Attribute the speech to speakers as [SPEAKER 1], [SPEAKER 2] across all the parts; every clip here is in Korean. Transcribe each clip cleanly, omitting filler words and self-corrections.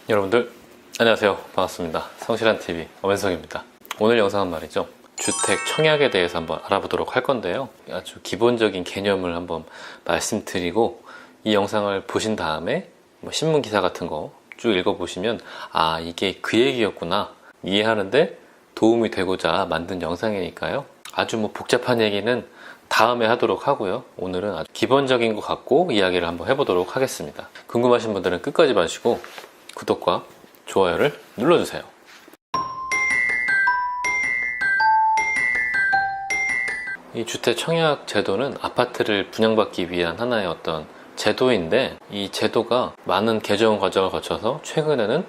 [SPEAKER 1] 여러분들 안녕하세요. 반갑습니다. 성실한TV 엄현성입니다. 오늘 영상은 말이죠, 주택 청약에 대해서 한번 알아보도록 할 건데요, 아주 기본적인 개념을 한번 말씀드리고 이 영상을 보신 다음에 신문 기사 같은 거 쭉 읽어보시면 아, 이게 그 얘기였구나 이해하는데 도움이 되고자 만든 영상이니까요, 아주 복잡한 얘기는 다음에 하도록 하고요, 오늘은 아주 기본적인 것 갖고 이야기를 한번 해보도록 하겠습니다. 궁금하신 분들은 끝까지 봐주시고 구독과 좋아요를 눌러주세요. 이 주택 청약 제도는 아파트를 분양받기 위한 하나의 어떤 제도인데, 이 제도가 많은 개정 과정을 거쳐서 최근에는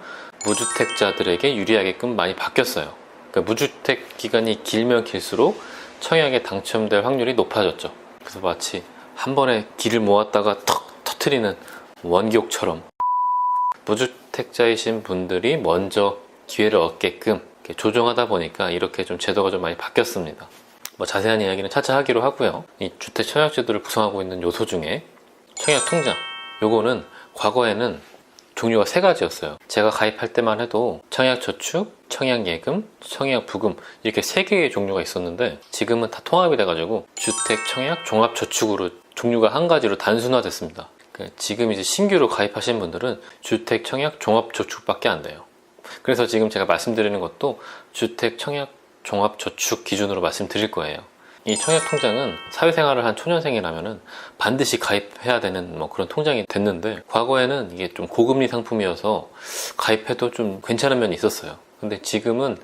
[SPEAKER 1] 무주택자들에게 유리하게끔 많이 바뀌었어요. 그러니까 무주택 기간이 길면 길수록 청약에 당첨될 확률이 높아졌죠. 그래서 마치 한 번에 길을 모았다가 턱 터트리는 원기옥처럼 무주택자이신 분들이 먼저 기회를 얻게끔 조정하다 보니까 이렇게 좀 제도가 좀 많이 바뀌었습니다. 자세한 이야기는 차차 하기로 하고요. 이 주택 청약 제도를 구성하고 있는 요소 중에 청약 통장, 요거는 과거에는 종류가 세 가지였어요. 제가 가입할 때만 해도 청약 저축, 청약 예금, 청약 부금, 이렇게 세 개의 종류가 있었는데 지금은 다 통합이 돼가지고 주택 청약 종합 저축으로 종류가 한 가지로 단순화됐습니다. 지금 이제 신규로 가입하신 분들은 주택 청약 종합 저축밖에 안 돼요. 그래서 지금 제가 말씀드리는 것도 주택 청약 종합 저축 기준으로 말씀드릴 거예요. 이 청약 통장은 사회생활을 한 초년생이라면은 반드시 가입해야 되는 그런 통장이 됐는데, 과거에는 이게 좀 고금리 상품이어서 가입해도 좀 괜찮은 면이 있었어요. 근데 지금은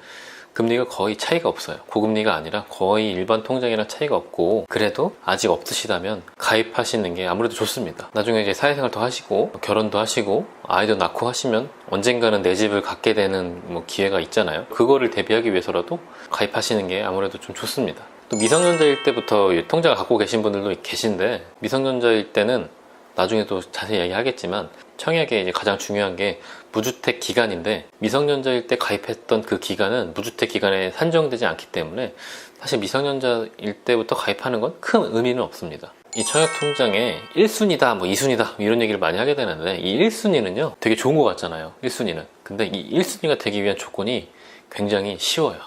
[SPEAKER 1] 금리가 거의 차이가 없어요. 고금리가 아니라 거의 일반 통장이랑 차이가 없고, 그래도 아직 없으시다면 가입하시는 게 아무래도 좋습니다. 나중에 이제 사회생활 더 하시고 결혼도 하시고 아이도 낳고 하시면 언젠가는 내 집을 갖게 되는 기회가 있잖아요. 그거를 대비하기 위해서라도 가입하시는 게 아무래도 좀 좋습니다. 또 미성년자일 때부터 통장을 갖고 계신 분들도 계신데, 미성년자일 때는 나중에 또 자세히 이야기하겠지만 청약에 이제 가장 중요한 게 무주택 기간인데, 미성년자일 때 가입했던 그 기간은 무주택 기간에 산정되지 않기 때문에 사실 미성년자일 때부터 가입하는 건 큰 의미는 없습니다. 이 청약 통장에 1순위다 2순위다 이런 얘기를 많이 하게 되는데, 이 1순위는요 되게 좋은 것 같잖아요. 1순위는. 근데 이 1순위가 되기 위한 조건이 굉장히 쉬워요.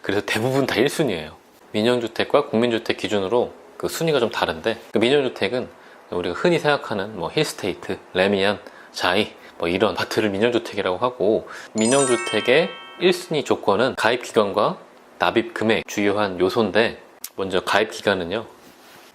[SPEAKER 1] 그래서 대부분 다 1순위예요 민영주택과 국민주택 기준으로 그 순위가 좀 다른데, 그 민영주택은 우리가 흔히 생각하는 힐스테이트, 레미안, 자이 이런 아파트를 민영주택이라고 하고, 민영주택의 1순위 조건은 가입기간과 납입금액 주요한 요소인데, 먼저 가입기간은요,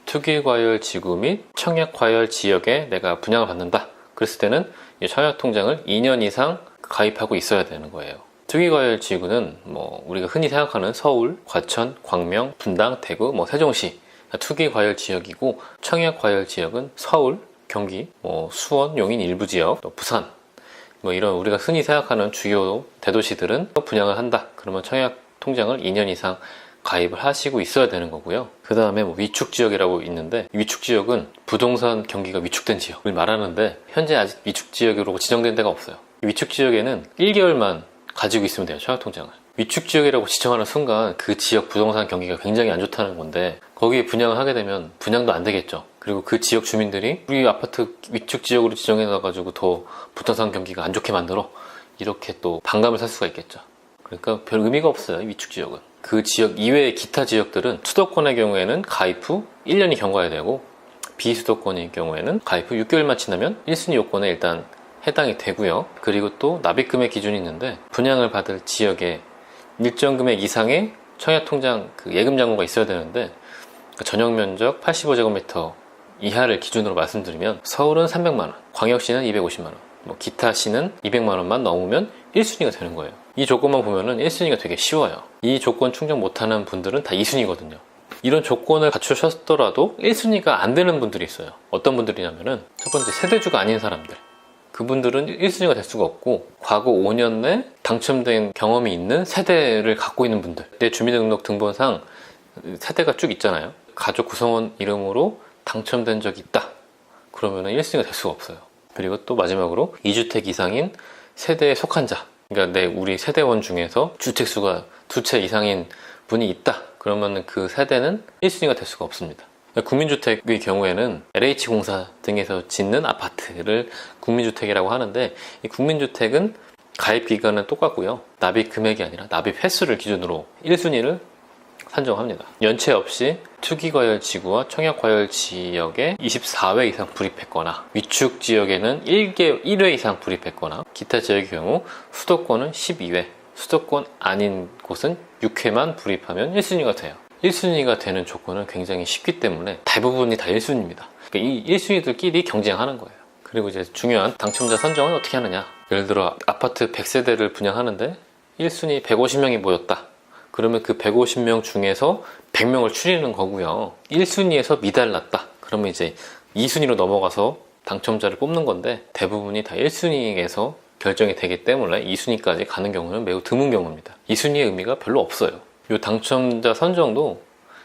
[SPEAKER 1] 투기과열 지구 및 청약과열 지역에 내가 분양을 받는다 그랬을 때는 이 청약통장을 2년 이상 가입하고 있어야 되는 거예요. 투기과열 지구는 우리가 흔히 생각하는 서울, 과천, 광명, 분당, 대구, 세종시 투기과열 지역이고, 청약과열 지역은 서울, 경기, 수원, 용인 일부 지역, 또 부산 이런 우리가 흔히 생각하는 주요 대도시들은 분양을 한다 그러면 청약 통장을 2년 이상 가입을 하시고 있어야 되는 거고요. 그 다음에 위축 지역이라고 있는데, 위축 지역은 부동산 경기가 위축된 지역을 말하는데, 현재 아직 위축 지역으로 지정된 데가 없어요. 위축 지역에는 1개월만 가지고 있으면 돼요, 청약 통장을. 위축 지역이라고 지정하는 순간 그 지역 부동산 경기가 굉장히 안 좋다는 건데, 거기에 분양을 하게 되면 분양도 안 되겠죠. 그리고 그 지역 주민들이 우리 아파트 위축 지역으로 지정해 놔가지고 더 부동산 경기가 안 좋게 만들어, 이렇게 또 반감을 살 수가 있겠죠. 그러니까 별 의미가 없어요, 위축 지역은. 그 지역 이외의 기타 지역들은 수도권의 경우에는 가입 후 1년이 경과해야 되고, 비수도권의 경우에는 가입 후 6개월만 지나면 1순위 요건에 일단 해당이 되고요. 그리고 또 납입금액 기준이 있는데, 분양을 받을 지역에 일정 금액 이상의 청약통장 예금 잔고가 있어야 되는데, 전용 면적 85제곱미터 이하를 기준으로 말씀드리면 서울은 300만원, 광역시는 250만원, 기타시는 200만원만 넘으면 1순위가 되는 거예요. 이 조건만 보면은 1순위가 되게 쉬워요. 이 조건 충족 못하는 분들은 다 2순위거든요. 이런 조건을 갖추셨더라도 1순위가 안 되는 분들이 있어요. 어떤 분들이냐면은, 첫 번째 세대주가 아닌 사람들, 그분들은 1순위가 될 수가 없고, 과거 5년 내 당첨된 경험이 있는 세대를 갖고 있는 분들, 내 주민등록 등본상 세대가 쭉 있잖아요. 가족 구성원 이름으로 당첨된 적이 있다 그러면은 1순위가 될 수가 없어요. 그리고 또 마지막으로 2주택 이상인 세대에 속한 자, 그러니까 우리 세대원 중에서 주택수가 2채 이상인 분이 있다 그러면은 그 세대는 1순위가 될 수가 없습니다. 국민주택의 경우에는 LH공사 등에서 짓는 아파트를 국민주택이라고 하는데, 이 국민주택은 가입 기간은 똑같고요. 납입 금액이 아니라 납입 횟수를 기준으로 1순위를 산정합니다. 연체 없이 투기과열 지구와 청약과열 지역에 24회 이상 불입했거나, 위축 지역에는 1회 이상 불입했거나, 기타 지역의 경우 수도권은 12회, 수도권 아닌 곳은 6회만 불입하면 1순위가 돼요. 1순위가 되는 조건은 굉장히 쉽기 때문에 대부분이 다 1순위입니다. 그러니까 이 1순위들끼리 경쟁하는 거예요. 그리고 이제 중요한 당첨자 선정은 어떻게 하느냐. 예를 들어 아파트 100세대를 분양하는데 1순위 150명이 모였다. 그러면 그 150명 중에서 100명을 추리는 거고요. 1순위에서 미달났다. 그러면 이제 2순위로 넘어가서 당첨자를 뽑는 건데, 대부분이 다 1순위에서 결정이 되기 때문에 2순위까지 가는 경우는 매우 드문 경우입니다. 2순위의 의미가 별로 없어요. 이 당첨자 선정도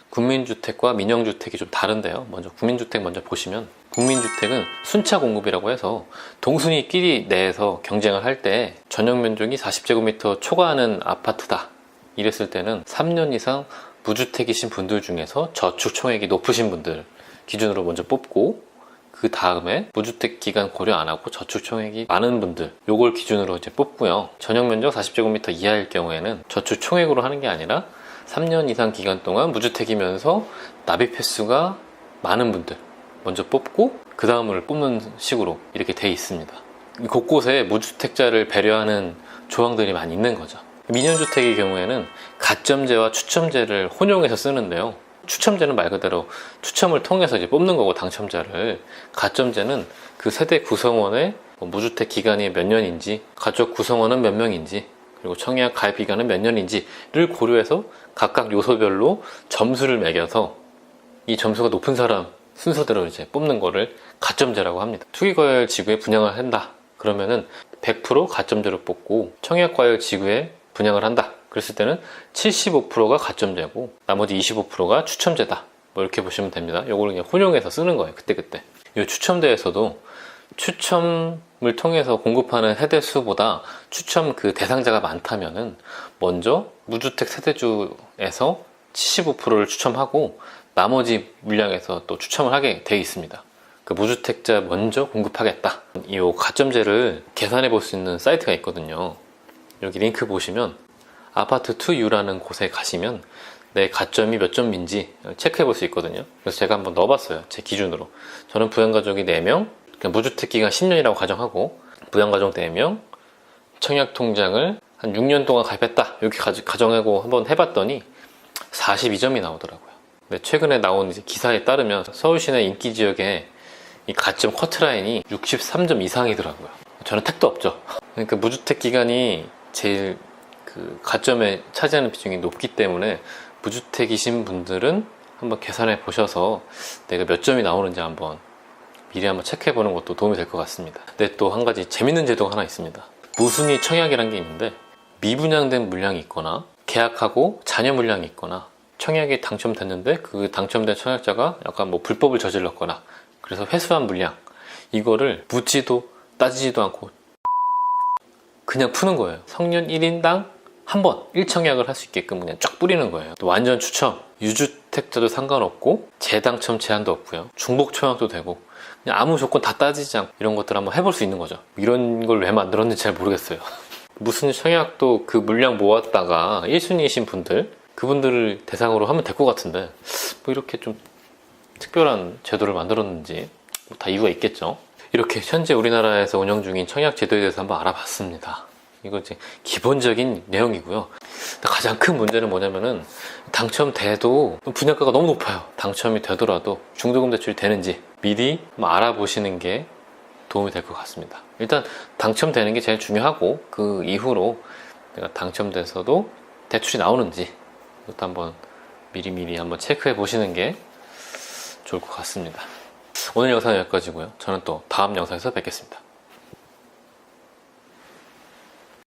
[SPEAKER 1] 국민주택과 민영주택이 좀 다른데요. 먼저 국민주택 먼저 보시면, 국민주택은 순차 공급이라고 해서 동순위끼리 내에서 경쟁을 할 때 전용 면적이 40제곱미터 초과하는 아파트다 이랬을 때는 3년 이상 무주택이신 분들 중에서 저축 총액이 높으신 분들 기준으로 먼저 뽑고, 그 다음에 무주택 기간 고려 안 하고 저축 총액이 많은 분들, 요걸 기준으로 이제 뽑고요. 전용 면적 40제곱미터 이하일 경우에는 저축 총액으로 하는 게 아니라 3년 이상 기간 동안 무주택이면서 납입 횟수가 많은 분들 먼저 뽑고, 그 다음을 뽑는 식으로 이렇게 돼 있습니다. 곳곳에 무주택자를 배려하는 조항들이 많이 있는 거죠. 민영주택의 경우에는 가점제와 추첨제를 혼용해서 쓰는데요. 추첨제는 말 그대로 추첨을 통해서 이제 뽑는 거고, 당첨자를. 가점제는 그 세대 구성원의 무주택 기간이 몇 년인지, 가족 구성원은 몇 명인지, 그리고 청약 가입 기간은 몇 년인지를 고려해서 각각 요소별로 점수를 매겨서 이 점수가 높은 사람 순서대로 이제 뽑는 거를 가점제라고 합니다. 투기과열 지구에 분양을 한다 그러면은 100% 가점제로 뽑고, 청약과열 지구에 분양을 한다 그랬을 때는 75%가 가점제고 나머지 25%가 추첨제다, 뭐 이렇게 보시면 됩니다. 요걸 그냥 혼용해서 쓰는 거예요. 그때그때. 이 추첨대에서도 추첨을 통해서 공급하는 세대수보다 추첨 그 대상자가 많다면은 먼저 무주택 세대주에서 75%를 추첨하고 나머지 물량에서 또 추첨을 하게 되어 있습니다. 그 무주택자 먼저 공급하겠다. 이 가점제를 계산해 볼 수 있는 사이트가 있거든요. 여기 링크 보시면 아파트2U라는 곳에 가시면 내 가점이 몇 점인지 체크해 볼 수 있거든요. 그래서 제가 한번 넣어봤어요. 제 기준으로. 저는 부양가족이 4명, 무주택 기간 10년이라고 가정하고, 부양가족 4명, 청약통장을 한 6년 동안 가입했다 이렇게 가정하고 한번 해봤더니 42점이 나오더라고요. 근데 최근에 나온 이제 기사에 따르면 서울시내 인기지역에 이 가점 커트라인이 63점 이상이더라고요. 저는 택도 없죠. 그러니까 무주택 기간이 제일 그 가점에 차지하는 비중이 높기 때문에 무주택이신 분들은 한번 계산해 보셔서 내가 몇 점이 나오는지 한번 미리 한번 체크해 보는 것도 도움이 될 것 같습니다. 근데 또 한 가지 재밌는 제도가 하나 있습니다. 무순위 청약이라는 게 있는데, 미분양된 물량이 있거나 계약하고 잔여 물량이 있거나 청약이 당첨됐는데 그 당첨된 청약자가 약간 뭐 불법을 저질렀거나 그래서 회수한 물량, 이거를 묻지도 따지지도 않고 그냥 푸는 거예요. 성년 1인당 한 번 1청약을 할 수 있게끔 그냥 쫙 뿌리는 거예요. 또 완전 추첨, 유주택자도 상관없고 재당첨 제한도 없고요. 중복 청약도 되고 그냥 아무 조건 다 따지지 않고 이런 것들 한번 해볼 수 있는 거죠. 이런 걸 왜 만들었는지 잘 모르겠어요. 무슨 청약도 그 물량 모았다가 1순위이신 분들, 그분들을 대상으로 하면 될 것 같은데 뭐 이렇게 좀 특별한 제도를 만들었는지 뭐 다 이유가 있겠죠. 이렇게 현재 우리나라에서 운영 중인 청약 제도에 대해서 한번 알아봤습니다. 이거 이제 기본적인 내용이고요. 가장 큰 문제는 뭐냐면은 당첨돼도 분양가가 너무 높아요. 당첨이 되더라도 중도금 대출이 되는지 미리 알아보시는 게 도움이 될 것 같습니다. 일단 당첨되는 게 제일 중요하고, 그 이후로 내가 당첨돼서도 대출이 나오는지 이것도 한번 미리미리 한번 체크해 보시는 게 좋을 것 같습니다. 오늘 영상은 여기까지고요. 저는 또 다음 영상에서 뵙겠습니다.